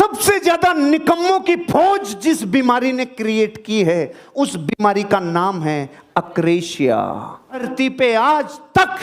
सबसे ज्यादा निकम्मों की फौज जिस बीमारी ने क्रिएट की है, उस बीमारी का नाम है अक्रेशिया। धरती पे आज तक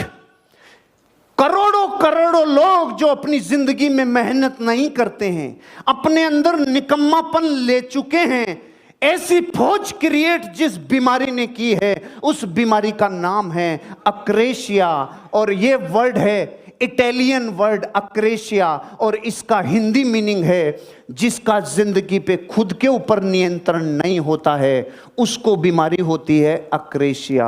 करोड़ों करोड़ों लोग जो अपनी जिंदगी में मेहनत नहीं करते हैं, अपने अंदर निकम्मापन ले चुके हैं, ऐसी फौज क्रिएट जिस बीमारी ने की है, उस बीमारी का नाम है अक्रेशिया। और ये वर्ड है इटालियन वर्ड अक्रेशिया, और इसका हिंदी मीनिंग है जिसका जिंदगी पे खुद के ऊपर नियंत्रण नहीं होता है, उसको बीमारी होती है अक्रेशिया।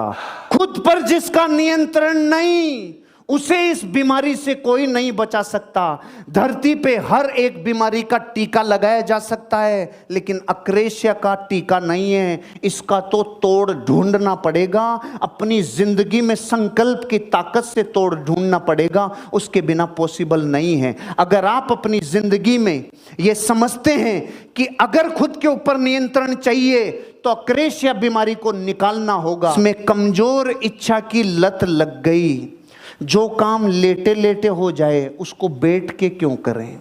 खुद पर जिसका नियंत्रण नहीं, उसे इस बीमारी से कोई नहीं बचा सकता। धरती पे हर एक बीमारी का टीका लगाया जा सकता है, लेकिन अक्रेशिया का टीका नहीं है। इसका तो तोड़ ढूंढना पड़ेगा, अपनी जिंदगी में संकल्प की ताकत से तोड़ ढूंढना पड़ेगा, उसके बिना पॉसिबल नहीं है। अगर आप अपनी जिंदगी में ये समझते हैं कि अगर खुद के ऊपर नियंत्रण चाहिए तो अक्रेशिया बीमारी को निकालना होगा। इसमें कमजोर इच्छा की लत लग गई। जो काम लेटे लेटे हो जाए उसको बैठ के क्यों करें,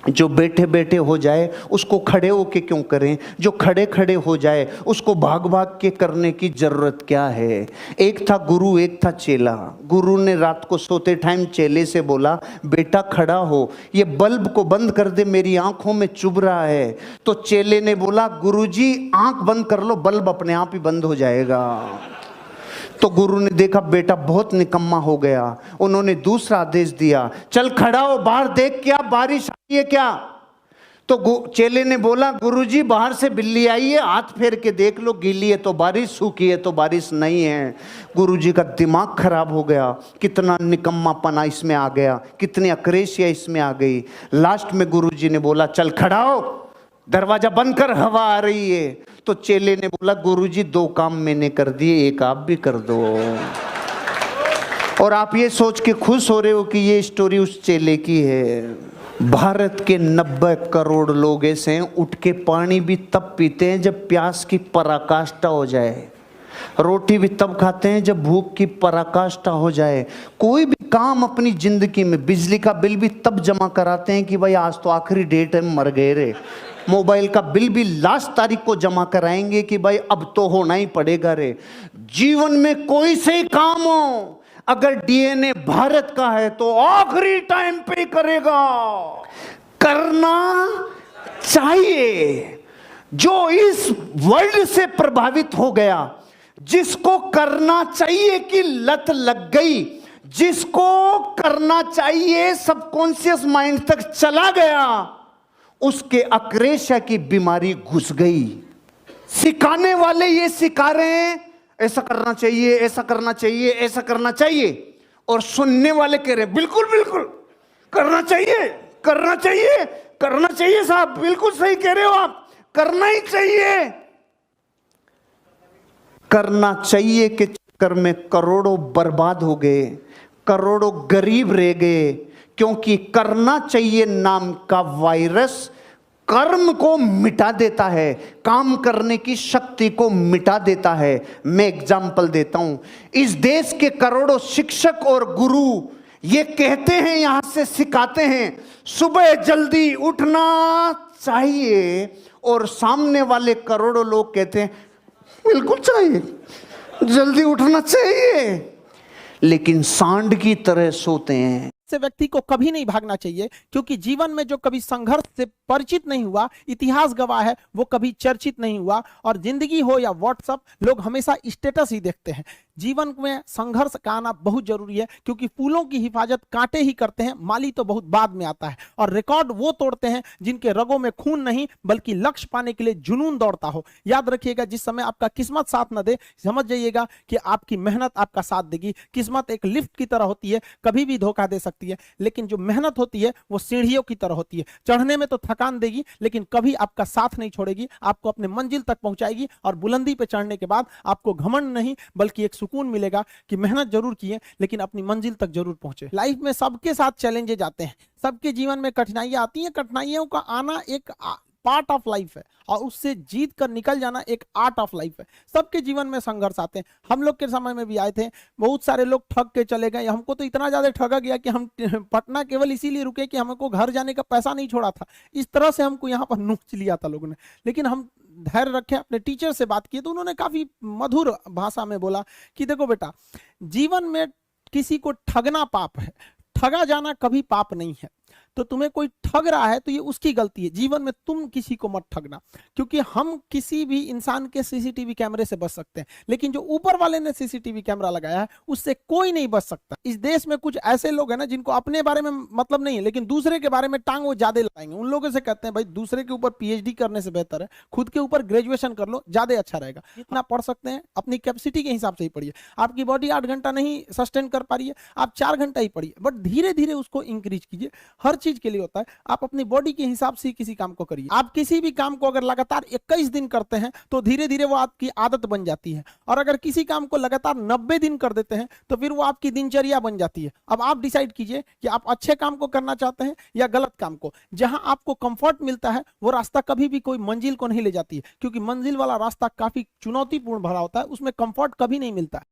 जो बैठे बैठे हो जाए उसको खड़े होके क्यों करें, जो खड़े खड़े हो जाए उसको भाग भाग के करने की जरूरत क्या है। एक था गुरु, एक था चेला। गुरु ने रात को सोते टाइम चेले से बोला, बेटा खड़ा हो, ये बल्ब को बंद कर दे, मेरी आंखों में चुभ रहा है। तो चेले ने बोला, गुरुजी आंख बंद कर लो, बल्ब अपने आप ही बंद हो जाएगा। तो गुरु ने देखा बेटा बहुत निकम्मा हो गया, उन्होंने दूसरा आदेश दिया, चल खड़ा हो, बाहर देख क्या बारिश आई है क्या। तो चेले ने बोला, गुरुजी बाहर से बिल्ली आई है, हाथ फेर के देख लो, गीली है तो बारिश, सूखी है तो बारिश नहीं है। गुरुजी का दिमाग खराब हो गया, कितना निकम्मापना इसमें आ गया, कितनी अक्रेशिया इसमें आ गई। लास्ट में गुरुजी ने बोला, चल खड़ा हो, दरवाजा बंद कर, हवा आ रही है। तो चेले ने बोला, गुरुजी दो काम मैंने कर दिए, एक आप भी कर दो। और आप ये सोच के खुश हो रहे हो कि ये स्टोरी उस चेले की है। भारत के 90 करोड़ लोग ऐसे हैं, उठ के पानी भी तब पीते हैं जब प्यास की पराकाष्ठा हो जाए, रोटी भी तब खाते हैं जब भूख की पराकाष्ठा हो जाए, कोई भी काम अपनी जिंदगी में, बिजली का बिल भी तब जमा कराते हैं कि भाई आज तो आखिरी डेट है, मर गए रे। मोबाइल का बिल भी लास्ट तारीख को जमा कराएंगे कि भाई अब तो होना ही पड़ेगा रे। जीवन में कोई से ही काम हो, अगर डीएनए भारत का है तो आखिरी टाइम पे करेगा, करना चाहिए। जो इस वर्ल्ड से प्रभावित हो गया, जिसको करना चाहिए की लत लग गई, जिसको करना चाहिए सबकॉन्शियस माइंड तक चला गया, उसके अक्रेशिया की बीमारी घुस गई। सिखाने वाले ये सिखा रहे हैं, ऐसा करना चाहिए, ऐसा करना चाहिए, ऐसा करना चाहिए, और सुनने वाले कह रहे हैं बिल्कुल बिल्कुल करना चाहिए, करना चाहिए, करना चाहिए साहब, बिल्कुल सही कह रहे हो आप, करना ही चाहिए। करना चाहिए के चक्कर में करोड़ों बर्बाद हो गए, करोड़ों गरीब रह गए, क्योंकि करना चाहिए नाम का वायरस कर्म को मिटा देता है, काम करने की शक्ति को मिटा देता है। मैं एग्जाम्पल देता हूं, इस देश के करोड़ों शिक्षक और गुरु ये कहते हैं, यहां से सिखाते हैं, सुबह जल्दी उठना चाहिए, और सामने वाले करोड़ों लोग कहते हैं बिल्कुल चाहिए, जल्दी उठना चाहिए, लेकिन सांड की तरह सोते हैं। से व्यक्ति को कभी नहीं भागना चाहिए, क्योंकि जीवन में जो कभी संघर्ष से परिचित नहीं हुआ, इतिहास गवाह है, वो कभी चर्चित नहीं हुआ। और जिंदगी हो या व्हाट्सएप, लोग हमेशा स्टेटस ही देखते हैं। जीवन में संघर्ष का आना बहुत जरूरी है, क्योंकि फूलों की हिफाजत कांटे ही करते हैं, माली तो बहुत बाद में आता है। और रिकॉर्ड वो तोड़ते हैं जिनके रगों में खून नहीं, बल्कि लक्ष्य पाने के लिए जुनून दौड़ता हो। याद रखिएगा, जिस समय आपका किस्मत साथ न दे, समझ जाइएगा कि आपकी मेहनत आपका साथ देगी। किस्मत एक लिफ्ट की तरह होती है, कभी भी धोखा दे सकती है, लेकिन जो मेहनत होती है वो सीढ़ियों की तरह होती है। चढ़ने में तो थकान देगी, लेकिन कभी आपका साथ नहीं छोड़ेगी, आपको अपने मंजिल तक पहुंचाएगी। और बुलंदी पे चढ़ने के बाद आपको घमंड नहीं, बल्कि एक सुकून मिलेगा कि मेहनत जरूर किए, लेकिन अपनी मंजिल तक जरूर पहुंचे। लाइफ में सबके साथ चैलेंजेज आते हैं, सबके जीवन में कठिनाइयां आती हैं। कठिनाइयों का आना एक पार्ट ऑफ लाइफ है और उससे जीत कर निकल जाना एक आर्ट ऑफ लाइफ है। सबके जीवन में संघर्ष आते हैं, हम लोग के समय में भी आए थे। बहुत सारे लोग ठग के चले गए, हमको तो इतना ज्यादा ठगा गया कि हम पटना केवल इसीलिए रुके कि हमको घर जाने का पैसा नहीं छोड़ा था। इस तरह से हमको यहाँ पर नोच लिया था लोगों ने, लेकिन हम धैर्य रखे, अपने टीचर से बात की तो उन्होंने काफी मधुर भाषा में बोला कि देखो बेटा, जीवन में किसी को ठगना पाप है, ठगा जाना कभी पाप नहीं है। तो तुम्हें कोई ठग रहा है तो ये उसकी गलती है, जीवन में तुम किसी को मत ठगना। क्योंकि हम किसी भी इंसान के सीसीटीवी कैमरे से बच सकते हैं, लेकिन जो ऊपर वाले ने सीसीटीवी कैमरा लगाया है उससे कोई नहीं बच सकता। इस देश में कुछ ऐसे लोग हैं ना जिनको अपने बारे में मतलब नहीं है, लेकिन दूसरे के बारे में टांग वो ज्यादा लगाएंगे। उन लोगों से कहते हैं भाई दूसरे के ऊपर पीएचडी करने से बेहतर है खुद के ऊपर ग्रेजुएशन कर लो, ज्यादा अच्छा रहेगा। जितना पढ़ सकते हैं अपनी कैपेसिटी के हिसाब से ही पढ़िए। आपकी बॉडी 8 घंटा नहीं सस्टेन कर पा रही है, आप 4 घंटा ही पढ़िए, बट धीरे धीरे उसको इंक्रीज कीजिए। हर चीज के लिए होता है, आप अपनी बॉडी के हिसाब से किसी काम को करिए। आप किसी भी काम को अगर लगातार 21 दिन करते हैं तो धीरे धीरे वो आपकी आदत बन जाती है, और अगर किसी काम को लगातार 90 दिन कर देते हैं तो फिर वो आपकी दिनचर्या बन जाती है। अब आप डिसाइड कीजिए कि आप अच्छे काम को करना चाहते हैं या गलत काम को। जहां आपको कंफर्ट मिलता है वो रास्ता कभी भी कोई मंजिल को नहीं ले जाती है, क्योंकि मंजिल वाला रास्ता काफी चुनौतीपूर्ण भरा होता है, उसमें कंफर्ट कभी नहीं मिलता है।